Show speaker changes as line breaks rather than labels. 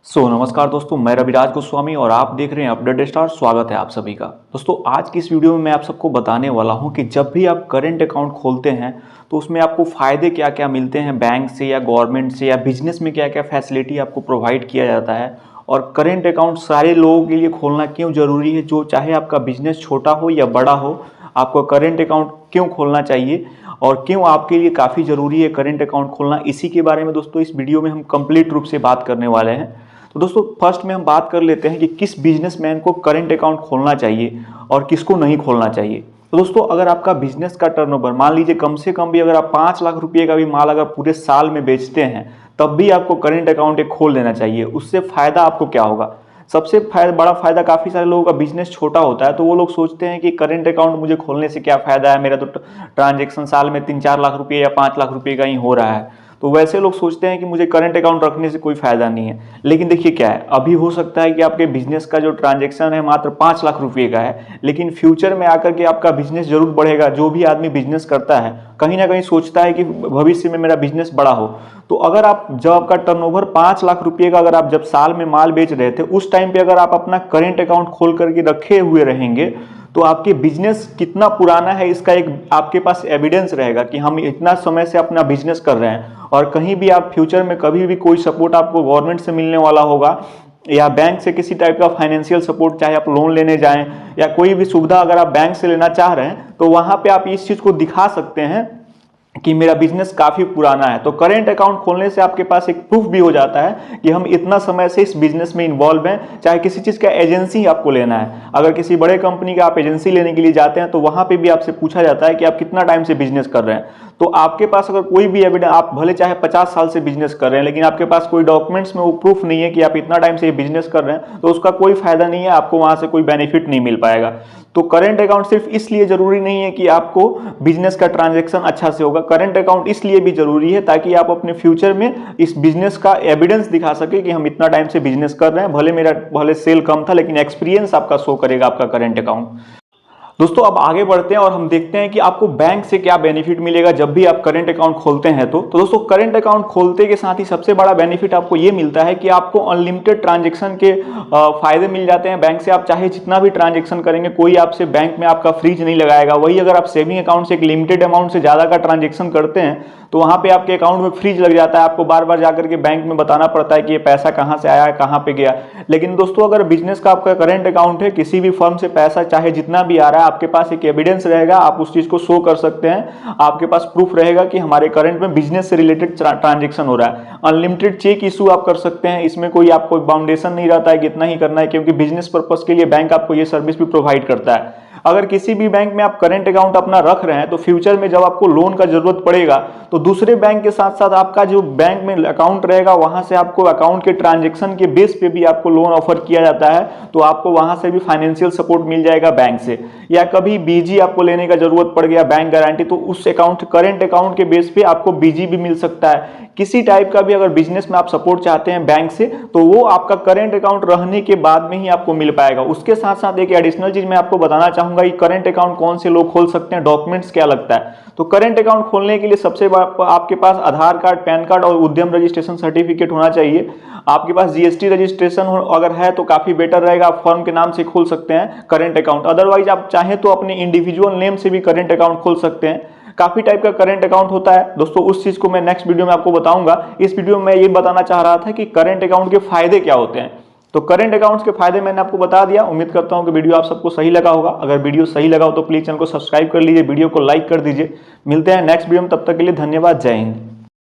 नमस्कार दोस्तों, मैं रविराज गोस्वामी और आप देख रहे हैं अपडेट स्टार। स्वागत है आप सभी का। दोस्तों आज की इस वीडियो में मैं आप सबको बताने वाला हूं कि जब भी आप करेंट अकाउंट खोलते हैं तो उसमें आपको फ़ायदे क्या क्या मिलते हैं बैंक से या गवर्नमेंट से या बिजनेस में क्या क्या फैसिलिटी आपको प्रोवाइड किया जाता है, और करेंट अकाउंट सारे लोगों के लिए खोलना क्यों ज़रूरी है। जो चाहे आपका बिजनेस छोटा हो या बड़ा हो, आपको करेंट अकाउंट क्यों खोलना चाहिए और क्यों आपके लिए काफ़ी ज़रूरी है करेंट अकाउंट खोलना, इसी के बारे में दोस्तों इस वीडियो में हम कंप्लीट रूप से बात करने वाले हैं। तो दोस्तों फर्स्ट में हम बात कर लेते हैं कि किस बिजनेसमैन को करेंट अकाउंट खोलना चाहिए और किसको नहीं खोलना चाहिए। तो दोस्तों अगर आपका बिजनेस का टर्नओवर मान लीजिए कम से कम भी अगर आप 5 लाख रुपए का भी माल अगर पूरे साल में बेचते हैं, तब भी आपको करेंट अकाउंट एक खोल लेना चाहिए। उससे फायदा आपको क्या होगा? सबसे बड़ा फायदा, काफ़ी सारे लोगों का बिजनेस छोटा होता है तो वो लोग सोचते हैं कि करेंट अकाउंट मुझे खोलने से क्या फ़ायदा है, मेरा तो ट्रांजैक्शन साल में 3-4 लाख रुपये या 5 लाख रुपये का ही हो रहा है। तो वैसे लोग सोचते हैं कि मुझे करंट अकाउंट रखने से कोई फायदा नहीं है। लेकिन देखिए क्या है, अभी हो सकता है कि आपके बिजनेस का जो ट्रांजैक्शन है मात्र 5 लाख रुपए का है, लेकिन फ्यूचर में आकर के आपका बिजनेस जरूर बढ़ेगा। जो भी आदमी बिजनेस करता है कहीं ना कहीं सोचता है कि भविष्य में मेरा बिजनेस बड़ा हो। तो अगर आप जब आपका टर्नओवर 5 लाख रुपए का अगर आप जब साल में माल बेच रहे थे, उस टाइम पे अगर आप अपना करेंट अकाउंट खोल करके रखे हुए रहेंगे तो आपके बिजनेस कितना पुराना है इसका एक आपके पास एविडेंस रहेगा कि हम इतना समय से अपना बिजनेस कर रहे हैं। और कहीं भी आप फ्यूचर में कभी भी कोई सपोर्ट आपको गवर्नमेंट से मिलने वाला होगा या बैंक से किसी टाइप का फाइनेंशियल सपोर्ट, चाहे आप लोन लेने जाएं या कोई भी सुविधा अगर आप बैंक से लेना चाह रहे हैं, तो वहां पे आप इस चीज को दिखा सकते हैं कि मेरा बिजनेस काफी पुराना है। तो करेंट अकाउंट खोलने से आपके पास एक प्रूफ भी हो जाता है कि हम इतना समय से इस बिजनेस में इन्वॉल्व हैं। चाहे किसी चीज का एजेंसी आपको लेना है, अगर किसी बड़े कंपनी का आप एजेंसी लेने के लिए जाते हैं तो वहां पे भी आपसे पूछा जाता है कि आप कितना टाइम से बिजनेस कर रहे हैं। तो आपके पास अगर कोई भी एविडेंस, आप भले चाहे 50 साल से बिजनेस कर रहे हैं लेकिन आपके पास कोई डॉक्यूमेंट्स में वो प्रूफ नहीं है कि आप इतना टाइम से बिजनेस कर रहे हैं, तो उसका कोई फायदा नहीं है, आपको वहां से कोई बेनिफिट नहीं मिल पाएगा। तो करेंट अकाउंट सिर्फ इसलिए जरूरी नहीं है कि आपको बिजनेस का ट्रांजैक्शन अच्छा से होगा, करेंट अकाउंट इसलिए भी जरूरी है ताकि आप अपने फ्यूचर में इस बिजनेस का एविडेंस दिखा सके कि हम इतना टाइम से बिजनेस कर रहे हैं। भले सेल कम था लेकिन एक्सपीरियंस आपका शो करेगा आपका करेंट अकाउंट। दोस्तों अब आगे बढ़ते हैं और हम देखते हैं कि आपको बैंक से क्या बेनिफिट मिलेगा जब भी आप करंट अकाउंट खोलते हैं। तो दोस्तों करंट अकाउंट खोलते के साथ ही सबसे बड़ा बेनिफिट आपको ये मिलता है कि आपको अनलिमिटेड ट्रांजैक्शन के फायदे मिल जाते हैं। बैंक से आप चाहे जितना भी ट्रांजैक्शन करेंगे, कोई आपसे बैंक में आपका फ्रीज नहीं लगाएगा। वही अगर आप सेविंग अकाउंट से एक लिमिटेड अमाउंट से ज्यादा का ट्रांजैक्शन करते हैं तो वहां पे आपके अकाउंट में फ्रीज लग जाता है, आपको बार बार जाकर के बैंक में बताना पड़ता है कि ये पैसा कहां से आया है, कहां पे गया। लेकिन दोस्तों अगर बिजनेस का आपका करंट अकाउंट है, किसी भी फर्म से पैसा चाहे जितना भी आ रहा है, आपके पास एक एविडेंस रहेगा, आप उस चीज को शो कर सकते हैं। आपके पास प्रूफ रहेगा कि हमारे करंट में बिजनेस से रिलेटेड ट्रांजैक्शन हो रहा है। अनलिमिटेड चेक इशू आप कर सकते हैं, इसमें कोई आपको बाउंडेशन नहीं रहता है कि इतना ही करना है, क्योंकि बिजनेस पर्पस के लिए बैंक आपको ये सर्विस भी प्रोवाइड करता है। अगर किसी भी बैंक में आप करंट अकाउंट अपना रख रहे हैं तो फ्यूचर में जब आपको लोन का जरूरत पड़ेगा तो दूसरे बैंक के साथ साथ आपका जो बैंक में अकाउंट रहेगा वहां से आपको अकाउंट के ट्रांजैक्शन के बेस पे भी आपको लोन ऑफर किया जाता है। तो आपको वहां से भी फाइनेंशियल सपोर्ट मिल जाएगा बैंक से, या कभी बीजी आपको लेने का जरूरत पड़ गया बैंक गारंटी, तो उस अकाउंट करंट अकाउंट के बेस पे आपको बीजी भी मिल सकता है। किसी टाइप का भी अगर बिजनेस में आप सपोर्ट चाहते हैं बैंक से तो वो आपका करंट अकाउंट रहने के बाद में ही आपको मिल पाएगा। उसके साथ साथ एक एडिशनल चीज मैं आपको बताना चाहूंगा कि करंट अकाउंट कौन से लोग खोल सकते हैं, डॉक्यूमेंट्स क्या लगता है। तो करंट अकाउंट खोलने के लिए सबसे आपके पास आधार कार्ड, पैन कार्ड और उद्यम रजिस्ट्रेशन सर्टिफिकेट होना चाहिए। आपके पास जीएसटी रजिस्ट्रेशन अगर है तो काफी बेटर रहेगा, आप फर्म के नाम से खोल सकते हैं करंट अकाउंट। अदरवाइज आप चाहें तो अपने इंडिविजुअल नेम से भी करंट अकाउंट खोल सकते हैं। काफी टाइप का करंट अकाउंट होता है दोस्तों, उस चीज को मैं नेक्स्ट वीडियो में आपको बताऊंगा। इस वीडियो में मैं ये बताना चाह रहा था कि करंट अकाउंट के फायदे क्या होते हैं। तो करंट अकाउंट्स के फायदे मैंने आपको बता दिया। उम्मीद करता हूं कि वीडियो आप सबको सही लगा होगा। अगर वीडियो सही लगा हो तो प्लीज चैनल को सब्सक्राइब कर लीजिए, वीडियो को लाइक कर दीजिए। मिलते हैं नेक्स्ट वीडियो में, तब तक के लिए धन्यवाद, जय हिंद।